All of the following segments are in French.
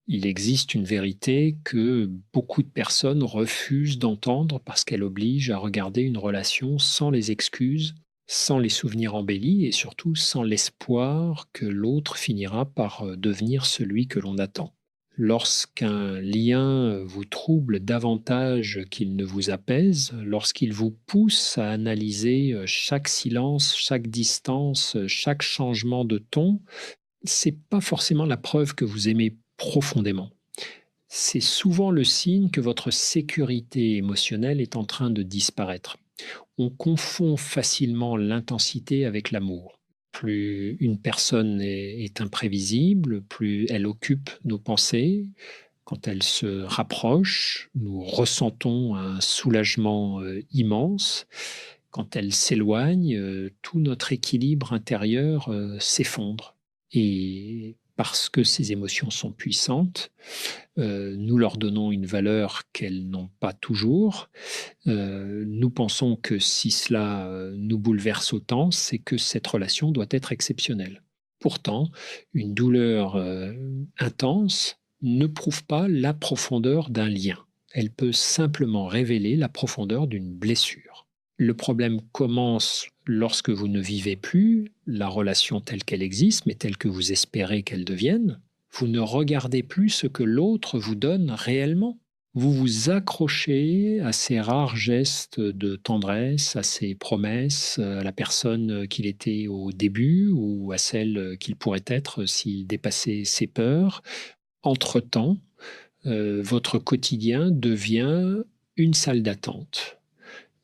Il existe une vérité que beaucoup de personnes refusent d'entendre parce qu'elle oblige à regarder une relation sans les excuses, sans les souvenirs embellis et surtout sans l'espoir que l'autre finira par devenir celui que l'on attend. Lorsqu'un lien vous trouble davantage qu'il ne vous apaise, lorsqu'il vous pousse à analyser chaque silence, chaque distance, chaque changement de ton, c'est pas forcément la preuve que vous aimez profondément. C'est souvent le signe que votre sécurité émotionnelle est en train de disparaître. On confond facilement l'intensité avec l'amour. Plus une personne est imprévisible, plus elle occupe nos pensées. Quand elle se rapproche, nous ressentons un soulagement immense. Quand elle s'éloigne, tout notre équilibre intérieur s'effondre. Et parce que ces émotions sont puissantes, nous leur donnons une valeur qu'elles n'ont pas toujours. Nous pensons que si cela nous bouleverse autant, c'est que cette relation doit être exceptionnelle. Pourtant, une douleur intense ne prouve pas la profondeur d'un lien. Elle peut simplement révéler la profondeur d'une blessure. Le problème commence lorsque vous ne vivez plus la relation telle qu'elle existe, mais telle que vous espérez qu'elle devienne. Vous ne regardez plus ce que l'autre vous donne réellement. Vous vous accrochez à ces rares gestes de tendresse, à ces promesses, à la personne qu'il était au début ou à celle qu'il pourrait être s'il dépassait ses peurs. Entre-temps, votre quotidien devient une salle d'attente.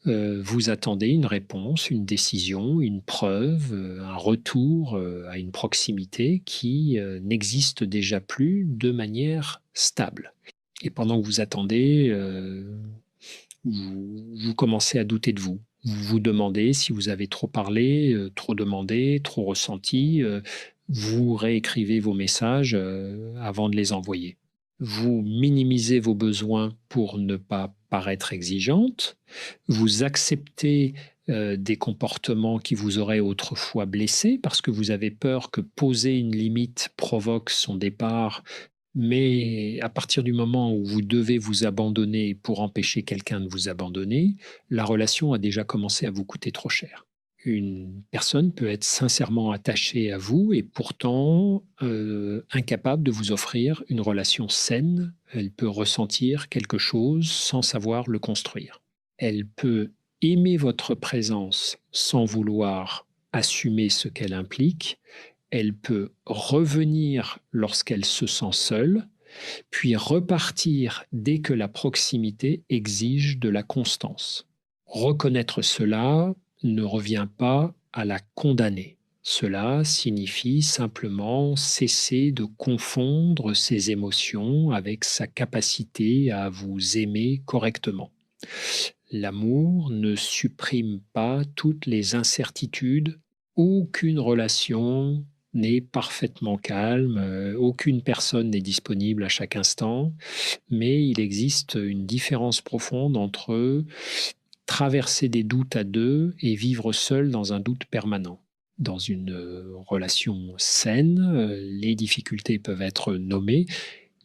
Vous attendez une réponse, une décision, une preuve, un retour à une proximité qui n'existe déjà plus de manière stable. Et pendant que vous attendez, vous commencez à douter de vous. Vous vous demandez si vous avez trop parlé, trop demandé, trop ressenti. Vous réécrivez vos messages avant de les envoyer. Vous minimisez vos besoins pour ne pas paraître exigeante. Vous acceptez des comportements qui vous auraient autrefois blessé parce que vous avez peur que poser une limite provoque son départ, mais à partir du moment où vous devez vous abandonner pour empêcher quelqu'un de vous abandonner, la relation a déjà commencé à vous coûter trop cher. Une personne peut être sincèrement attachée à vous et pourtant incapable de vous offrir une relation saine. Elle peut ressentir quelque chose sans savoir le construire. Elle peut aimer votre présence sans vouloir assumer ce qu'elle implique. Elle peut revenir lorsqu'elle se sent seule, puis repartir dès que la proximité exige de la constance. Reconnaître cela ne revient pas à la condamner. Cela signifie simplement cesser de confondre ses émotions avec sa capacité à vous aimer correctement. L'amour ne supprime pas toutes les incertitudes. Aucune relation n'est parfaitement calme, aucune personne n'est disponible à chaque instant, mais il existe une différence profonde entre traverser des doutes à deux et vivre seul dans un doute permanent. Dans une relation saine, les difficultés peuvent être nommées,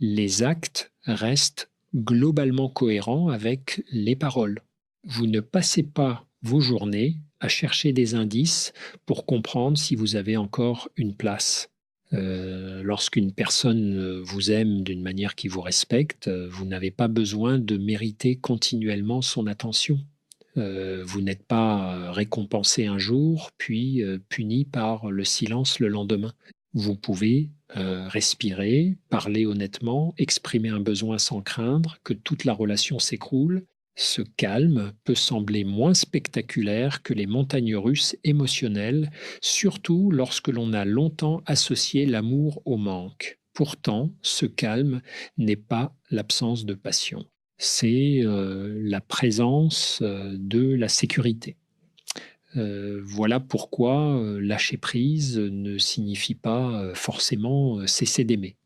les actes restent globalement cohérents avec les paroles. Vous ne passez pas vos journées à chercher des indices pour comprendre si vous avez encore une place. Lorsqu'une personne vous aime d'une manière qui vous respecte, vous n'avez pas besoin de mériter continuellement son attention. Vous n'êtes pas récompensé un jour, puis puni par le silence le lendemain. Vous pouvez respirer, parler honnêtement, exprimer un besoin sans craindre que toute la relation s'écroule. Ce calme peut sembler moins spectaculaire que les montagnes russes émotionnelles, surtout lorsque l'on a longtemps associé l'amour au manque. Pourtant, ce calme n'est pas l'absence de passion, c'est la présence de la sécurité. Voilà pourquoi lâcher prise ne signifie pas forcément cesser d'aimer.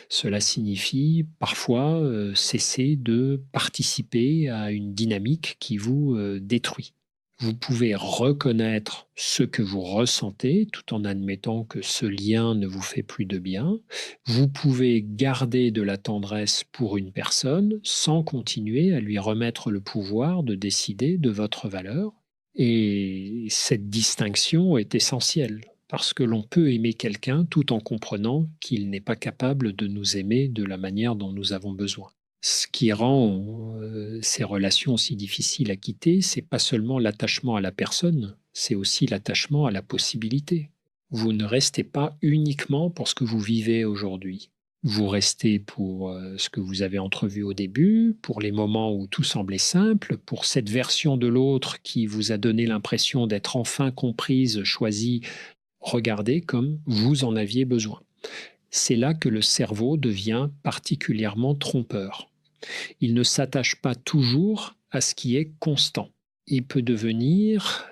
Cela signifie parfois cesser de participer à une dynamique qui vous détruit. Vous pouvez reconnaître ce que vous ressentez tout en admettant que ce lien ne vous fait plus de bien. Vous pouvez garder de la tendresse pour une personne sans continuer à lui remettre le pouvoir de décider de votre valeur. Et cette distinction est essentielle parce que l'on peut aimer quelqu'un tout en comprenant qu'il n'est pas capable de nous aimer de la manière dont nous avons besoin. Ce qui rend ces relations si difficiles à quitter, c'est pas seulement l'attachement à la personne, c'est aussi l'attachement à la possibilité. Vous ne restez pas uniquement pour ce que vous vivez aujourd'hui. Vous restez pour ce que vous avez entrevu au début, pour les moments où tout semblait simple, pour cette version de l'autre qui vous a donné l'impression d'être enfin comprise, choisie, regardée comme vous en aviez besoin. C'est là que le cerveau devient particulièrement trompeur. Il ne s'attache pas toujours à ce qui est constant. Il peut devenir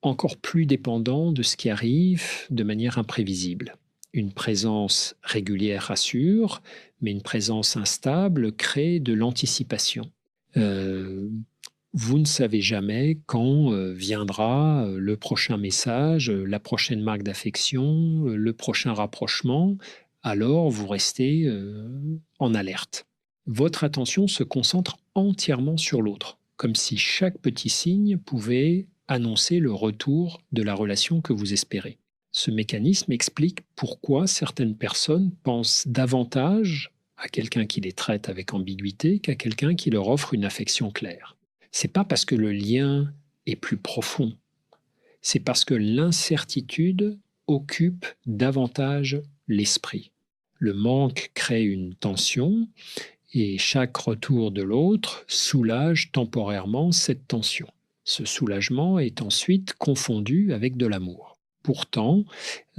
encore plus dépendant de ce qui arrive de manière imprévisible. Une présence régulière rassure, mais une présence instable crée de l'anticipation. Vous ne savez jamais quand viendra le prochain message, la prochaine marque d'affection, le prochain rapprochement, alors vous restez en alerte. Votre attention se concentre entièrement sur l'autre, comme si chaque petit signe pouvait annoncer le retour de la relation que vous espérez. Ce mécanisme explique pourquoi certaines personnes pensent davantage à quelqu'un qui les traite avec ambiguïté qu'à quelqu'un qui leur offre une affection claire. C'est pas parce que le lien est plus profond, c'est parce que l'incertitude occupe davantage l'esprit. Le manque crée une tension et chaque retour de l'autre soulage temporairement cette tension. Ce soulagement est ensuite confondu avec de l'amour. Pourtant,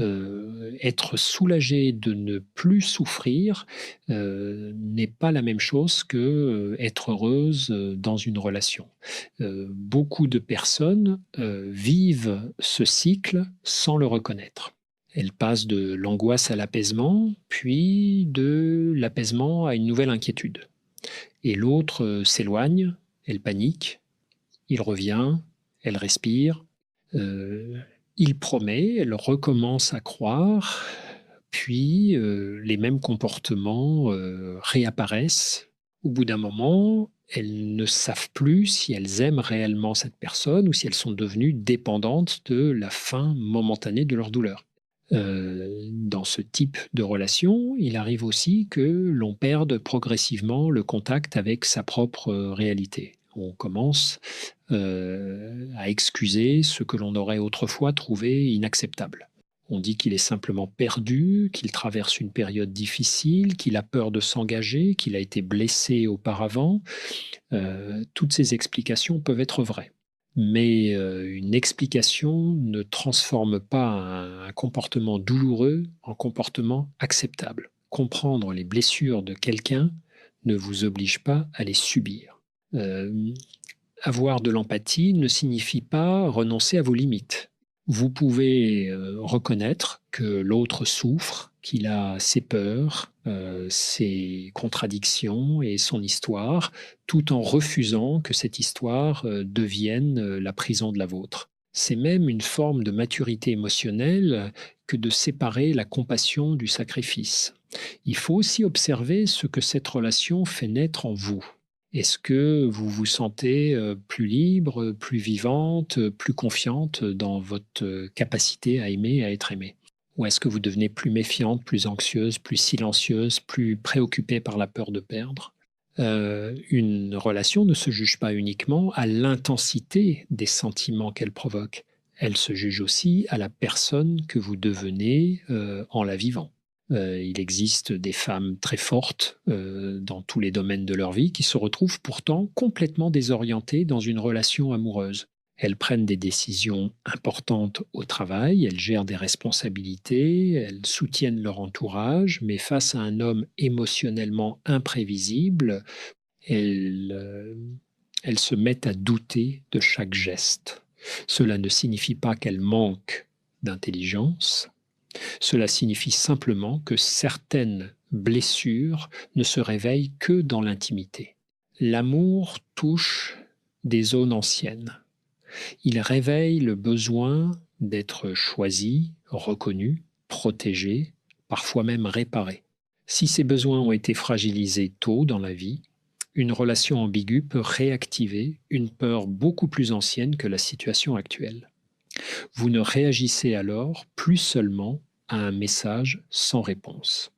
être soulagé de ne plus souffrir n'est pas la même chose que être heureuse dans une relation. Beaucoup de personnes vivent ce cycle sans le reconnaître. Elles passent de l'angoisse à l'apaisement, puis de l'apaisement à une nouvelle inquiétude. Et l'autre s'éloigne, elle panique, il revient, elle respire, il promet, elle recommence à croire, puis les mêmes comportements réapparaissent. Au bout d'un moment, elles ne savent plus si elles aiment réellement cette personne ou si elles sont devenues dépendantes de la fin momentanée de leur douleur. Dans ce type de relation, il arrive aussi que l'on perde progressivement le contact avec sa propre réalité. On commence à excuser ce que l'on aurait autrefois trouvé inacceptable. On dit qu'il est simplement perdu, qu'il traverse une période difficile, qu'il a peur de s'engager, qu'il a été blessé auparavant. Toutes ces explications peuvent être vraies. Mais une explication ne transforme pas un comportement douloureux en comportement acceptable. Comprendre les blessures de quelqu'un ne vous oblige pas à les subir. Avoir de l'empathie ne signifie pas renoncer à vos limites. Vous pouvez reconnaître que l'autre souffre, qu'il a ses peurs, ses contradictions et son histoire, tout en refusant que cette histoire devienne la prison de la vôtre. C'est même une forme de maturité émotionnelle que de séparer la compassion du sacrifice. Il faut aussi observer ce que cette relation fait naître en vous. Est-ce que vous vous sentez plus libre, plus vivante, plus confiante dans votre capacité à aimer, à être aimée? Ou est-ce que vous devenez plus méfiante, plus anxieuse, plus silencieuse, plus préoccupée par la peur de perdre? Une relation ne se juge pas uniquement à l'intensité des sentiments qu'elle provoque. Elle se juge aussi à la personne que vous devenez en la vivant. Il existe des femmes très fortes dans tous les domaines de leur vie qui se retrouvent pourtant complètement désorientées dans une relation amoureuse. Elles prennent des décisions importantes au travail, elles gèrent des responsabilités, elles soutiennent leur entourage, mais face à un homme émotionnellement imprévisible, elles se mettent à douter de chaque geste. Cela ne signifie pas qu'elles manquent d'intelligence, cela signifie simplement que certaines blessures ne se réveillent que dans l'intimité. L'amour touche des zones anciennes. Il réveille le besoin d'être choisi, reconnu, protégé, parfois même réparé. Si ces besoins ont été fragilisés tôt dans la vie, une relation ambiguë peut réactiver une peur beaucoup plus ancienne que la situation actuelle. Vous ne réagissez alors plus seulement à un message sans réponse.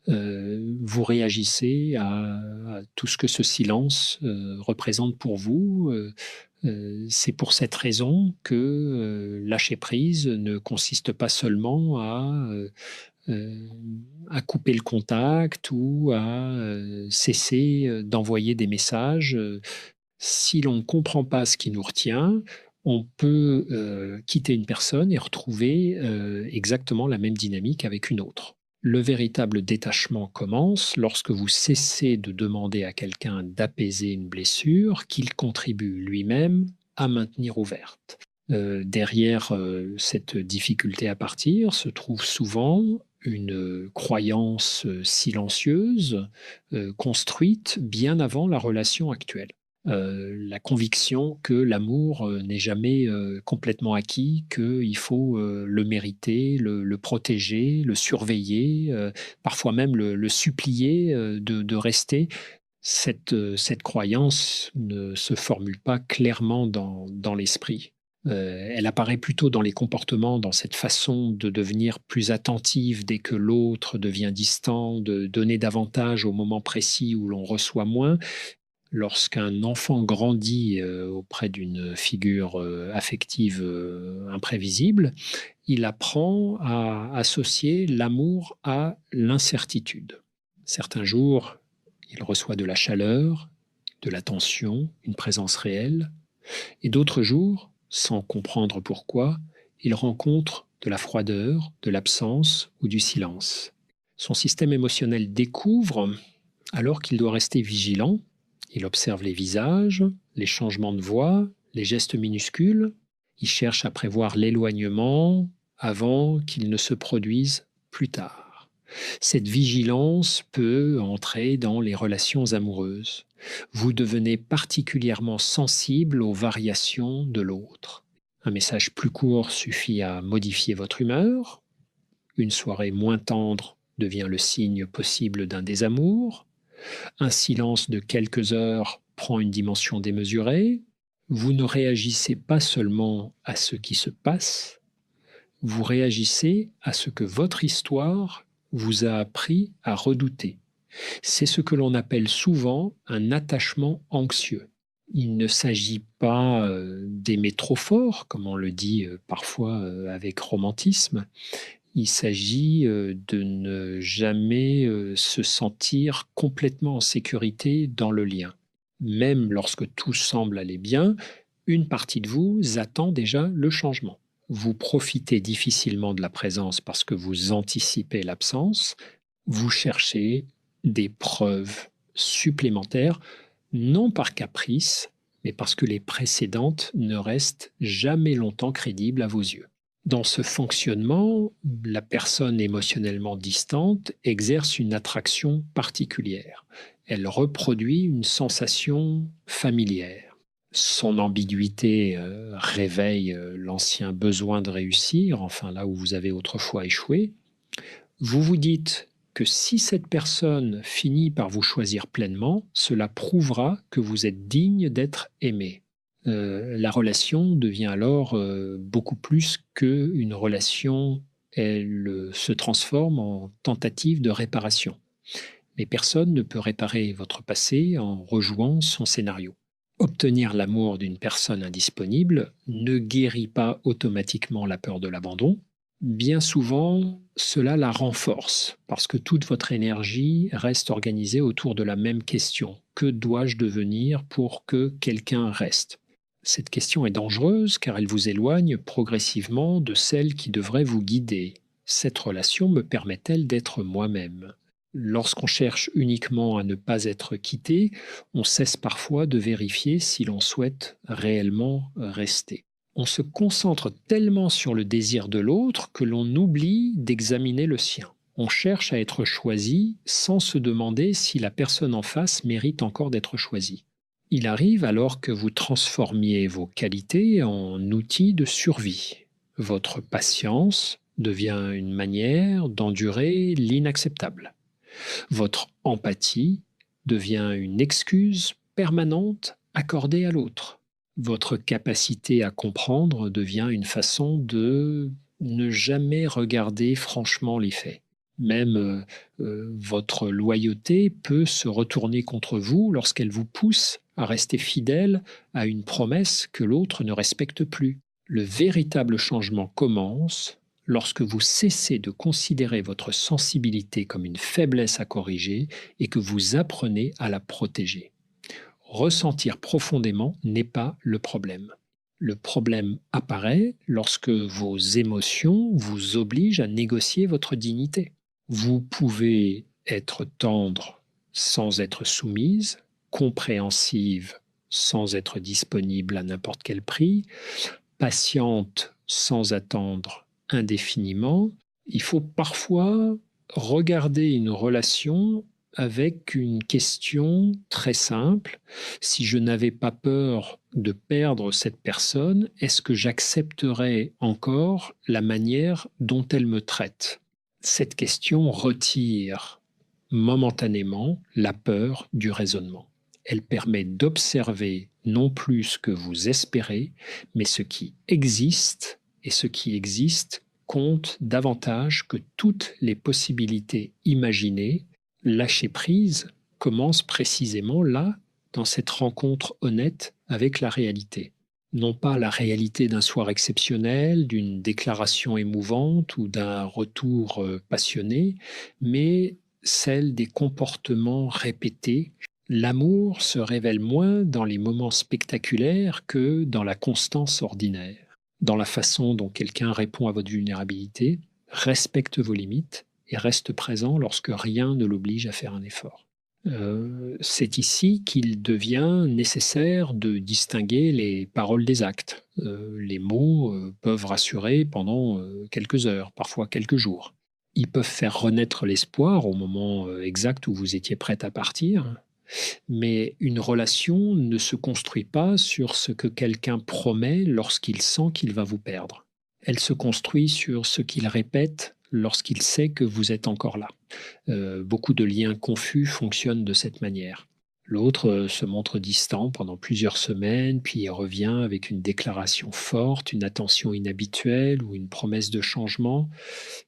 Vous réagissez à tout ce que ce silence représente pour vous. C'est pour cette raison que lâcher prise ne consiste pas seulement euh, à couper le contact ou à cesser d'envoyer des messages. Si l'on ne comprend pas ce qui nous retient, on peut quitter une personne et retrouver exactement la même dynamique avec une autre. Le véritable détachement commence lorsque vous cessez de demander à quelqu'un d'apaiser une blessure qu'il contribue lui-même à maintenir ouverte. Derrière cette difficulté à partir se trouve souvent une croyance silencieuse construite bien avant la relation actuelle. La conviction que l'amour n'est jamais complètement acquis, qu'il faut le mériter, le protéger, le surveiller, parfois même le supplier de rester. Cette croyance ne se formule pas clairement dans l'esprit. Elle apparaît plutôt dans les comportements, dans cette façon de devenir plus attentive dès que l'autre devient distant, de donner davantage au moment précis où l'on reçoit moins. Lorsqu'un enfant grandit auprès d'une figure affective imprévisible, il apprend à associer l'amour à l'incertitude. Certains jours, il reçoit de la chaleur, de l'attention, une présence réelle, et d'autres jours, sans comprendre pourquoi, il rencontre de la froideur, de l'absence ou du silence. Son système émotionnel découvre alors qu'il doit rester vigilant. Il observe les visages, les changements de voix, les gestes minuscules. Il cherche à prévoir l'éloignement avant qu'il ne se produise plus tard. Cette vigilance peut entrer dans les relations amoureuses. Vous devenez particulièrement sensible aux variations de l'autre. Un message plus court suffit à modifier votre humeur. Une soirée moins tendre devient le signe possible d'un désamour. Un silence de quelques heures prend une dimension démesurée. Vous ne réagissez pas seulement à ce qui se passe, vous réagissez à ce que votre histoire vous a appris à redouter. C'est ce que l'on appelle souvent un attachement anxieux. Il ne s'agit pas d'aimer trop fort, comme on le dit parfois avec romantisme. Il s'agit de ne jamais se sentir complètement en sécurité dans le lien. Même lorsque tout semble aller bien, une partie de vous attend déjà le changement. Vous profitez difficilement de la présence parce que vous anticipez l'absence. Vous cherchez des preuves supplémentaires, non par caprice, mais parce que les précédentes ne restent jamais longtemps crédibles à vos yeux. Dans ce fonctionnement, la personne émotionnellement distante exerce une attraction particulière. Elle reproduit une sensation familière. Son ambiguïté réveille l'ancien besoin de réussir, enfin là où vous avez autrefois échoué. Vous vous dites que si cette personne finit par vous choisir pleinement, cela prouvera que vous êtes digne d'être aimé. La relation devient alors beaucoup plus qu'une relation, elle se transforme en tentative de réparation. Mais personne ne peut réparer votre passé en rejouant son scénario. Obtenir l'amour d'une personne indisponible ne guérit pas automatiquement la peur de l'abandon. Bien souvent, cela la renforce parce que toute votre énergie reste organisée autour de la même question. Que dois-je devenir pour que quelqu'un reste ? Cette question est dangereuse car elle vous éloigne progressivement de celle qui devrait vous guider. Cette relation me permet-elle d'être moi-même ? Lorsqu'on cherche uniquement à ne pas être quitté, on cesse parfois de vérifier si l'on souhaite réellement rester. On se concentre tellement sur le désir de l'autre que l'on oublie d'examiner le sien. On cherche à être choisi sans se demander si la personne en face mérite encore d'être choisie. Il arrive alors que vous transformiez vos qualités en outils de survie. Votre patience devient une manière d'endurer l'inacceptable. Votre empathie devient une excuse permanente accordée à l'autre. Votre capacité à comprendre devient une façon de ne jamais regarder franchement les faits. Même votre loyauté peut se retourner contre vous lorsqu'elle vous pousse à rester fidèle à une promesse que l'autre ne respecte plus. Le véritable changement commence lorsque vous cessez de considérer votre sensibilité comme une faiblesse à corriger et que vous apprenez à la protéger. Ressentir profondément n'est pas le problème. Le problème apparaît lorsque vos émotions vous obligent à négocier votre dignité. Vous pouvez être tendre sans être soumise, compréhensive sans être disponible à n'importe quel prix, patiente sans attendre indéfiniment. Il faut parfois regarder une relation avec une question très simple. Si je n'avais pas peur de perdre cette personne, est-ce que j'accepterais encore la manière dont elle me traite? Cette question retire momentanément la peur du raisonnement. Elle permet d'observer non plus ce que vous espérez, mais ce qui existe, et ce qui existe compte davantage que toutes les possibilités imaginées. Lâcher prise commence précisément là, dans cette rencontre honnête avec la réalité. Non pas la réalité d'un soir exceptionnel, d'une déclaration émouvante ou d'un retour passionné, mais celle des comportements répétés. L'amour se révèle moins dans les moments spectaculaires que dans la constance ordinaire, dans la façon dont quelqu'un répond à votre vulnérabilité, respecte vos limites et reste présent lorsque rien ne l'oblige à faire un effort. C'est ici qu'il devient nécessaire de distinguer les paroles des actes. Les mots peuvent rassurer pendant quelques heures, parfois quelques jours. Ils peuvent faire renaître l'espoir au moment exact où vous étiez prête à partir, mais une relation ne se construit pas sur ce que quelqu'un promet lorsqu'il sent qu'il va vous perdre. Elle se construit sur ce qu'il répète lorsqu'il sait que vous êtes encore là. Beaucoup de liens confus fonctionnent de cette manière. L'autre se montre distant pendant plusieurs semaines, puis il revient avec une déclaration forte, une attention inhabituelle ou une promesse de changement,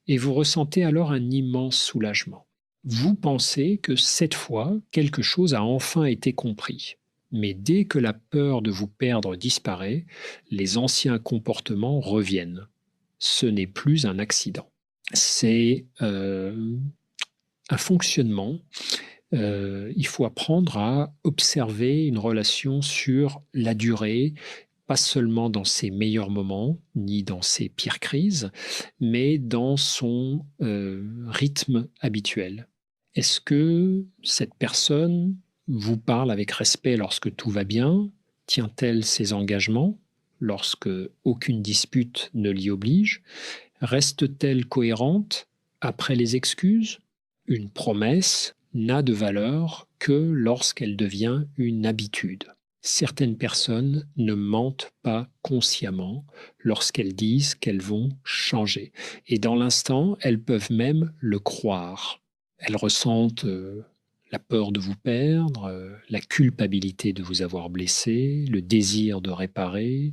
et vous ressentez alors un immense soulagement. Vous pensez que cette fois, quelque chose a enfin été compris. Mais dès que la peur de vous perdre disparaît, les anciens comportements reviennent. Ce n'est plus un accident. C'est un fonctionnement. Il faut apprendre à observer une relation sur la durée, pas seulement dans ses meilleurs moments, ni dans ses pires crises, mais dans son rythme habituel. Est-ce que cette personne vous parle avec respect lorsque tout va bien? Tient-elle ses engagements lorsque aucune dispute ne l'y oblige? Reste-t-elle cohérente après les excuses? Une promesse n'a de valeur que lorsqu'elle devient une habitude. Certaines personnes ne mentent pas consciemment lorsqu'elles disent qu'elles vont changer. Et dans l'instant, elles peuvent même le croire. Elles ressentent la peur de vous perdre, la culpabilité de vous avoir blessé, le désir de réparer.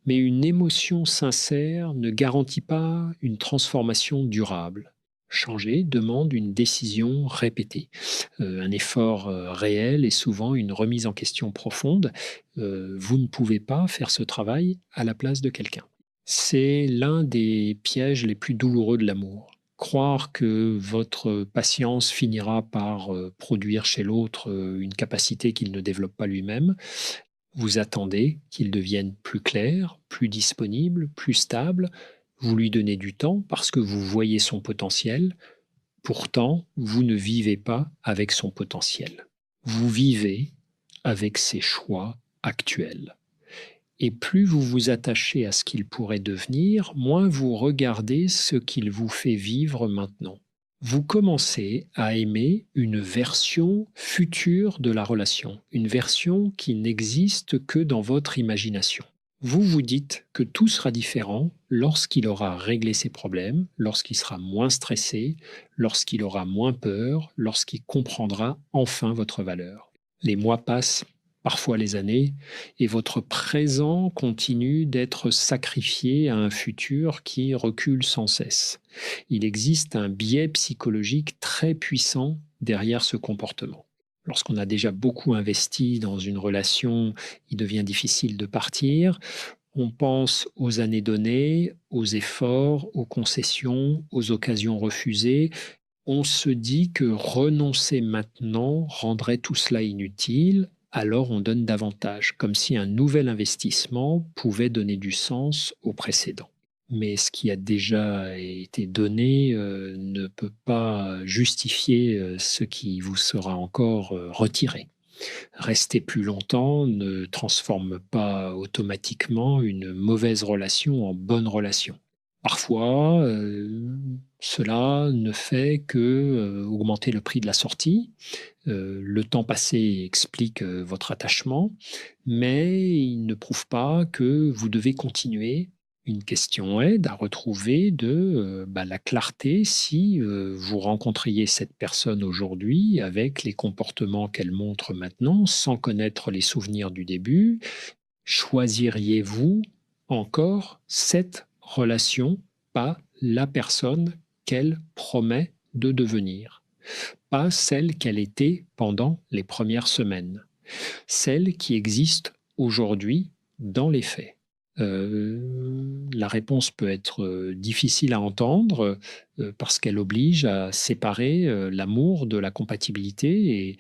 Mais une émotion sincère ne garantit pas une transformation durable. Changer demande une décision répétée, un effort réel et souvent une remise en question profonde. Vous ne pouvez pas faire ce travail à la place de quelqu'un. C'est l'un des pièges les plus douloureux de l'amour. Croire que votre patience finira par produire chez l'autre une capacité qu'il ne développe pas lui-même. Vous attendez qu'il devienne plus clair, plus disponible, plus stable. Vous lui donnez du temps parce que vous voyez son potentiel. Pourtant, vous ne vivez pas avec son potentiel. Vous vivez avec ses choix actuels. Et plus vous vous attachez à ce qu'il pourrait devenir, moins vous regardez ce qu'il vous fait vivre maintenant. Vous commencez à aimer une version future de la relation, une version qui n'existe que dans votre imagination. Vous vous dites que tout sera différent lorsqu'il aura réglé ses problèmes, lorsqu'il sera moins stressé, lorsqu'il aura moins peur, lorsqu'il comprendra enfin votre valeur. Les mois passent, parfois les années, et votre présent continue d'être sacrifié à un futur qui recule sans cesse. Il existe un biais psychologique très puissant derrière ce comportement. Lorsqu'on a déjà beaucoup investi dans une relation, il devient difficile de partir. On pense aux années données, aux efforts, aux concessions, aux occasions refusées. On se dit que renoncer maintenant rendrait tout cela inutile, alors on donne davantage, comme si un nouvel investissement pouvait donner du sens au précédent. Mais ce qui a déjà été donné ne peut pas justifier ce qui vous sera encore retiré. Rester plus longtemps ne transforme pas automatiquement une mauvaise relation en bonne relation. Parfois, cela ne fait que augmenter le prix de la sortie. Le temps passé explique votre attachement, mais il ne prouve pas que vous devez continuer. Une question aide à retrouver la clarté si vous rencontriez cette personne aujourd'hui avec les comportements qu'elle montre maintenant, sans connaître les souvenirs du début. Choisiriez-vous encore cette relation, pas la personne qu'elle promet de devenir, pas celle qu'elle était pendant les premières semaines, celle qui existe aujourd'hui dans les faits? La réponse peut être difficile à entendre parce qu'elle oblige à séparer l'amour de la compatibilité et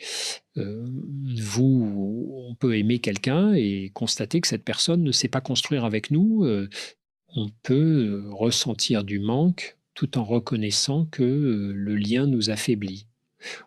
on peut aimer quelqu'un et constater que cette personne ne sait pas construire avec nous. On peut ressentir du manque tout en reconnaissant que le lien nous affaiblit.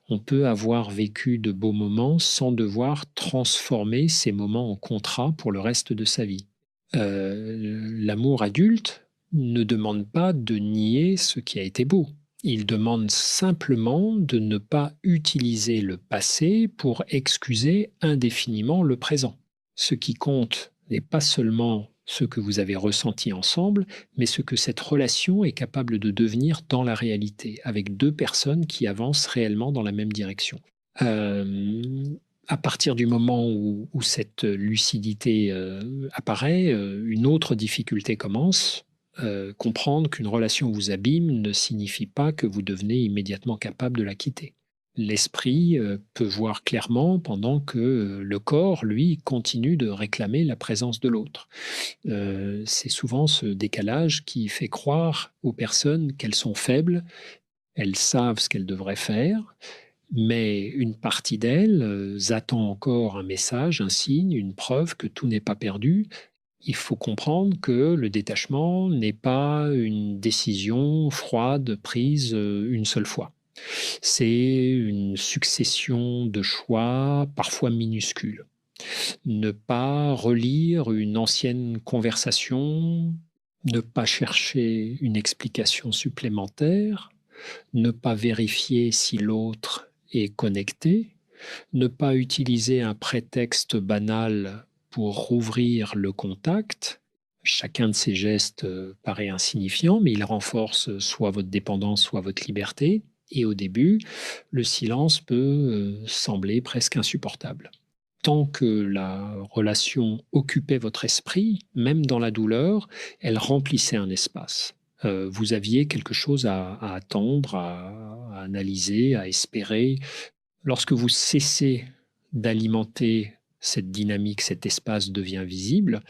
On peut avoir vécu de beaux moments sans devoir transformer ces moments en contrat pour le reste de sa vie. L'amour adulte ne demande pas de nier ce qui a été beau. Il demande simplement de ne pas utiliser le passé pour excuser indéfiniment le présent. Ce qui compte n'est pas seulement ce que vous avez ressenti ensemble, mais ce que cette relation est capable de devenir dans la réalité, avec deux personnes qui avancent réellement dans la même direction. Euh, à partir du moment où cette lucidité apparaît, une autre difficulté commence. Comprendre qu'une relation vous abîme ne signifie pas que vous devenez immédiatement capable de la quitter. L'esprit peut voir clairement pendant que le corps, lui, continue de réclamer la présence de l'autre. C'est souvent ce décalage qui fait croire aux personnes qu'elles sont faibles, elles savent ce qu'elles devraient faire, mais une partie d'elles attend encore un message, un signe, une preuve que tout n'est pas perdu. Il faut comprendre que le détachement n'est pas une décision froide prise une seule fois. C'est une succession de choix, parfois minuscules. Ne pas relire une ancienne conversation, ne pas chercher une explication supplémentaire, ne pas vérifier si l'autre est connecté, ne pas utiliser un prétexte banal pour rouvrir le contact. Chacun de ces gestes paraît insignifiant, mais il renforce soit votre dépendance, soit votre liberté. Et au début, le silence peut sembler presque insupportable. Tant que la relation occupait votre esprit, même dans la douleur, elle remplissait un espace. Vous aviez quelque chose à attendre, à analyser, à espérer. Lorsque vous cessez d'alimenter cette dynamique, cet espace devient visible,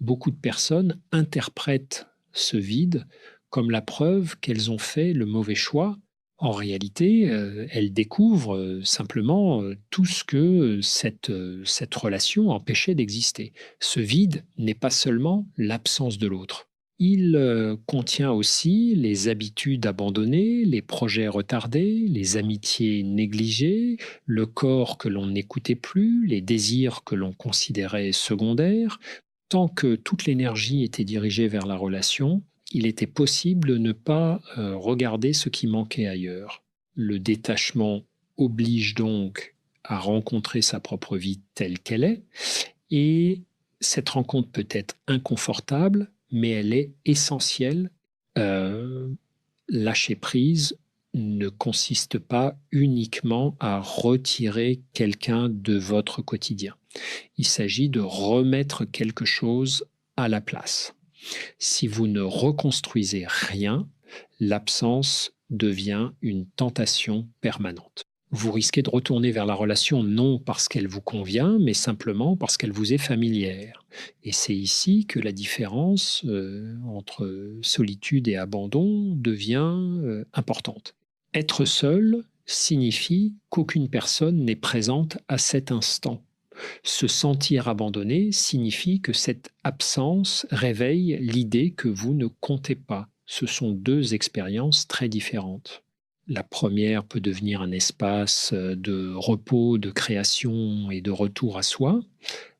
beaucoup de personnes interprètent ce vide comme la preuve qu'elles ont fait le mauvais choix. En réalité, elles découvrent simplement tout ce que cette relation empêchait d'exister. Ce vide n'est pas seulement l'absence de l'autre. Il contient aussi les habitudes abandonnées, les projets retardés, les amitiés négligées, le corps que l'on n'écoutait plus, les désirs que l'on considérait secondaires. Tant que toute l'énergie était dirigée vers la relation, il était possible de ne pas regarder ce qui manquait ailleurs. Le détachement oblige donc à rencontrer sa propre vie telle qu'elle est, et cette rencontre peut être inconfortable, mais elle est essentielle. Euh, Lâcher prise ne consiste pas uniquement à retirer quelqu'un de votre quotidien. Il s'agit de remettre quelque chose à la place. Si vous ne reconstruisez rien, l'absence devient une tentation permanente. Vous risquez de retourner vers la relation non parce qu'elle vous convient, mais simplement parce qu'elle vous est familière. Et c'est ici que la différence entre solitude et abandon devient importante. Être seul signifie qu'aucune personne n'est présente à cet instant. Se sentir abandonné signifie que cette absence réveille l'idée que vous ne comptez pas. Ce sont deux expériences très différentes. La première peut devenir un espace de repos, de création et de retour à soi.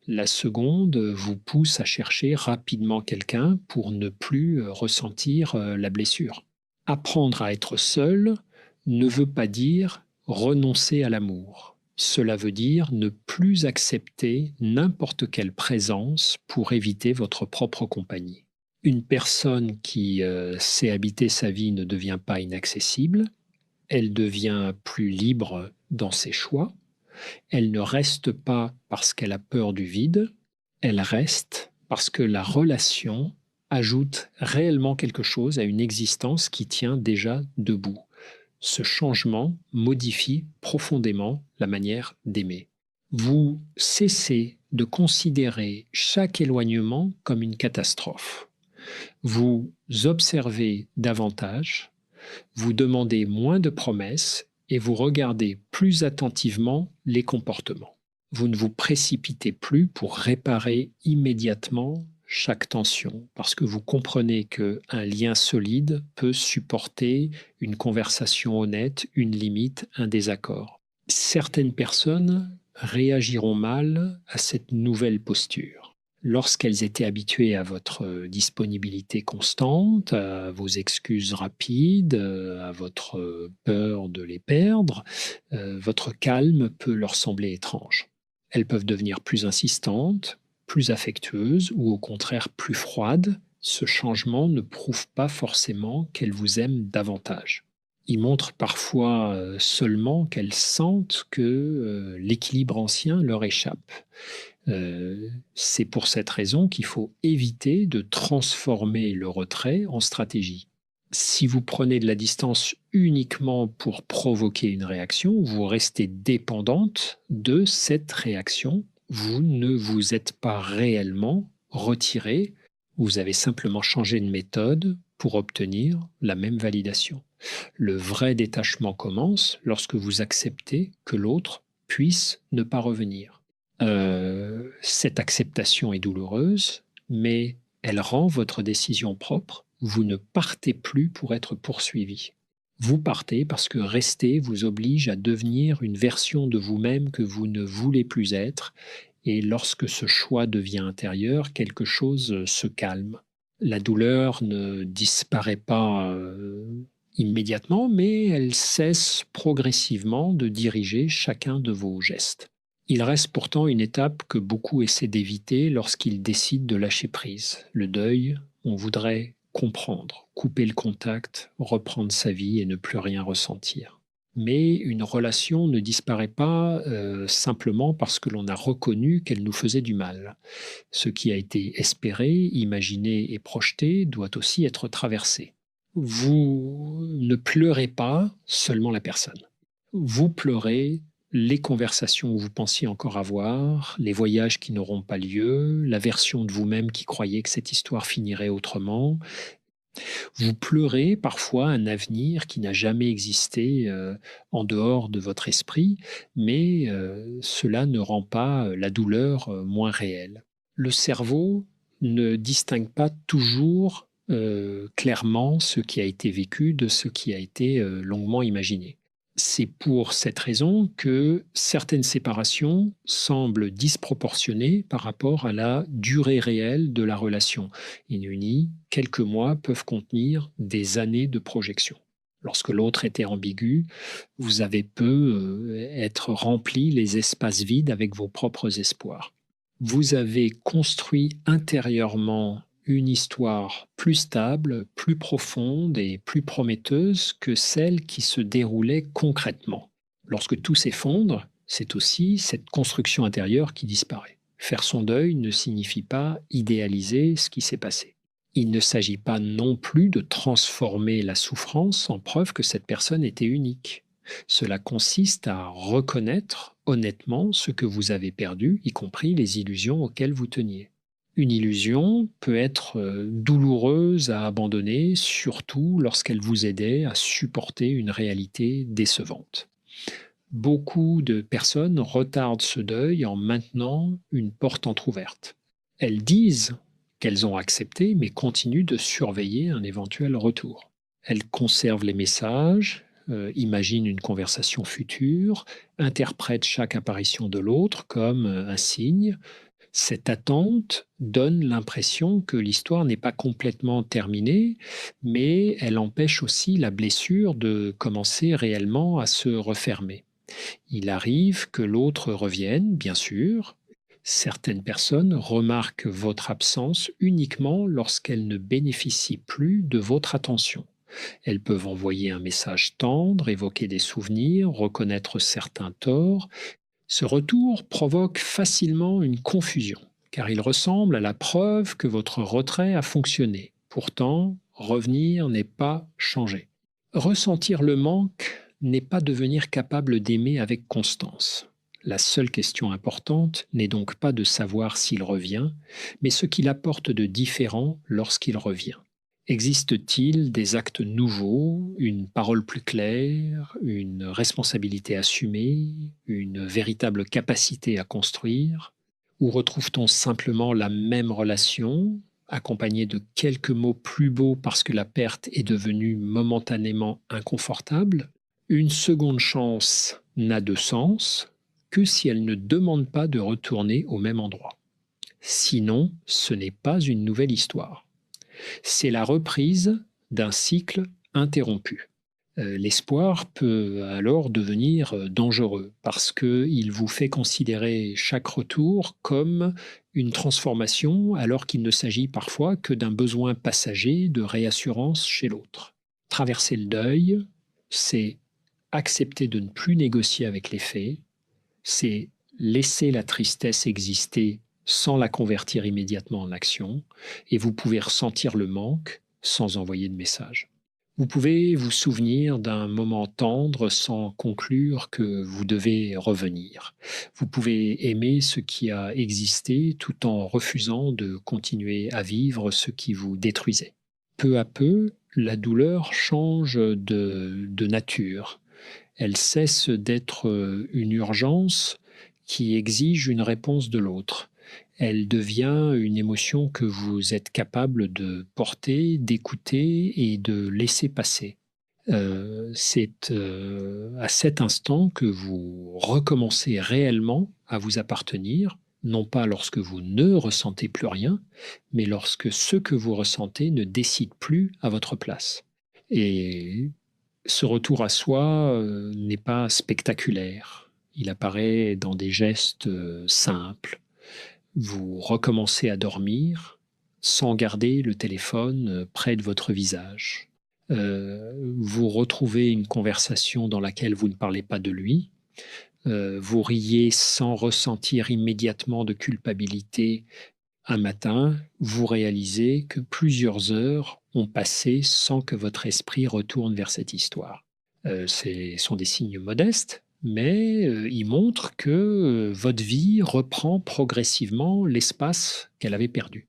La seconde vous pousse à chercher rapidement quelqu'un pour ne plus ressentir la blessure. Apprendre à être seul ne veut pas dire renoncer à l'amour. Cela veut dire ne plus accepter n'importe quelle présence pour éviter votre propre compagnie. Une personne qui sait habiter sa vie ne devient pas inaccessible, elle devient plus libre dans ses choix, elle ne reste pas parce qu'elle a peur du vide, elle reste parce que la relation ajoute réellement quelque chose à une existence qui tient déjà debout. Ce changement modifie profondément la manière d'aimer. Vous cessez de considérer chaque éloignement comme une catastrophe. Vous observez davantage, vous demandez moins de promesses et vous regardez plus attentivement les comportements. Vous ne vous précipitez plus pour réparer immédiatement chaque tension, parce que vous comprenez qu'un lien solide peut supporter une conversation honnête, une limite, un désaccord. Certaines personnes réagiront mal à cette nouvelle posture. Lorsqu'elles étaient habituées à votre disponibilité constante, à vos excuses rapides, à votre peur de les perdre, votre calme peut leur sembler étrange. Elles peuvent devenir plus insistantes, plus affectueuses ou au contraire plus froides. Ce changement ne prouve pas forcément qu'elles vous aiment davantage. Il montre parfois seulement qu'elles sentent que l'équilibre ancien leur échappe. C'est pour cette raison qu'il faut éviter de transformer le retrait en stratégie. Si vous prenez de la distance uniquement pour provoquer une réaction, vous restez dépendante de cette réaction. Vous ne vous êtes pas réellement retiré, vous avez simplement changé de méthode pour obtenir la même validation. Le vrai détachement commence lorsque vous acceptez que l'autre puisse ne pas revenir. Cette acceptation est douloureuse, mais elle rend votre décision propre. Vous ne partez plus pour être poursuivi. Vous partez parce que rester vous oblige à devenir une version de vous-même que vous ne voulez plus être, et lorsque ce choix devient intérieur, quelque chose se calme. La douleur ne disparaît pas immédiatement, mais elle cesse progressivement de diriger chacun de vos gestes. Il reste pourtant une étape que beaucoup essaient d'éviter lorsqu'ils décident de lâcher prise. Le deuil, on voudrait comprendre, couper le contact, reprendre sa vie et ne plus rien ressentir. Mais une relation ne disparaît pas simplement parce que l'on a reconnu qu'elle nous faisait du mal. Ce qui a été espéré, imaginé et projeté doit aussi être traversé. Vous ne pleurez pas seulement la personne. Vous pleurez les conversations que vous pensiez encore avoir, les voyages qui n'auront pas lieu, la version de vous-même qui croyait que cette histoire finirait autrement. Vous pleurez parfois un avenir qui n'a jamais existé en dehors de votre esprit, mais cela ne rend pas la douleur moins réelle. Le cerveau ne distingue pas toujours clairement ce qui a été vécu de ce qui a été longuement imaginé. C'est pour cette raison que certaines séparations semblent disproportionnées par rapport à la durée réelle de la relation. In uni, quelques mois peuvent contenir des années de projection. Lorsque l'autre était ambigu, vous avez peu être rempli les espaces vides avec vos propres espoirs. Vous avez construit intérieurement une histoire plus stable, plus profonde et plus prometteuse que celle qui se déroulait concrètement. Lorsque tout s'effondre, c'est aussi cette construction intérieure qui disparaît. Faire son deuil ne signifie pas idéaliser ce qui s'est passé. Il ne s'agit pas non plus de transformer la souffrance en preuve que cette personne était unique. Cela consiste à reconnaître honnêtement ce que vous avez perdu, y compris les illusions auxquelles vous teniez. Une illusion peut être douloureuse à abandonner, surtout lorsqu'elle vous aidait à supporter une réalité décevante. Beaucoup de personnes retardent ce deuil en maintenant une porte entr'ouverte. Elles disent qu'elles ont accepté, mais continuent de surveiller un éventuel retour. Elles conservent les messages, imaginent une conversation future, interprètent chaque apparition de l'autre comme un signe. Cette attente donne l'impression que l'histoire n'est pas complètement terminée, mais elle empêche aussi la blessure de commencer réellement à se refermer. Il arrive que l'autre revienne, bien sûr. Certaines personnes remarquent votre absence uniquement lorsqu'elles ne bénéficient plus de votre attention. Elles peuvent envoyer un message tendre, évoquer des souvenirs, reconnaître certains torts. Ce retour provoque facilement une confusion, car il ressemble à la preuve que votre retrait a fonctionné. Pourtant, revenir n'est pas changer. Ressentir le manque n'est pas devenir capable d'aimer avec constance. La seule question importante n'est donc pas de savoir s'il revient, mais ce qu'il apporte de différent lorsqu'il revient. Existe-t-il des actes nouveaux, une parole plus claire, une responsabilité assumée, une véritable capacité à construire? Ou retrouve-t-on simplement la même relation, accompagnée de quelques mots plus beaux parce que la perte est devenue momentanément inconfortable? Une seconde chance n'a de sens que si elle ne demande pas de retourner au même endroit. Sinon, ce n'est pas une nouvelle histoire. C'est la reprise d'un cycle interrompu. L'espoir peut alors devenir dangereux parce qu'il vous fait considérer chaque retour comme une transformation alors qu'il ne s'agit parfois que d'un besoin passager de réassurance chez l'autre. Traverser le deuil, c'est accepter de ne plus négocier avec les faits, c'est laisser la tristesse exister sans la convertir immédiatement en action, et vous pouvez ressentir le manque sans envoyer de message. Vous pouvez vous souvenir d'un moment tendre sans conclure que vous devez revenir. Vous pouvez aimer ce qui a existé tout en refusant de continuer à vivre ce qui vous détruisait. Peu à peu, la douleur change de nature. Elle cesse d'être une urgence qui exige une réponse de l'autre. Elle devient une émotion que vous êtes capable de porter, d'écouter et de laisser passer. C'est à cet instant que vous recommencez réellement à vous appartenir, non pas lorsque vous ne ressentez plus rien, mais lorsque ce que vous ressentez ne décide plus à votre place. Et ce retour à soi n'est pas spectaculaire. Il apparaît dans des gestes simples. Vous recommencez à dormir sans garder le téléphone près de votre visage. Vous retrouvez une conversation dans laquelle vous ne parlez pas de lui. Vous riez sans ressentir immédiatement de culpabilité. Un matin, vous réalisez que plusieurs heures ont passé sans que votre esprit retourne vers cette histoire. Ce sont des signes modestes, mais ils montrent que votre vie reprend progressivement l'espace qu'elle avait perdu.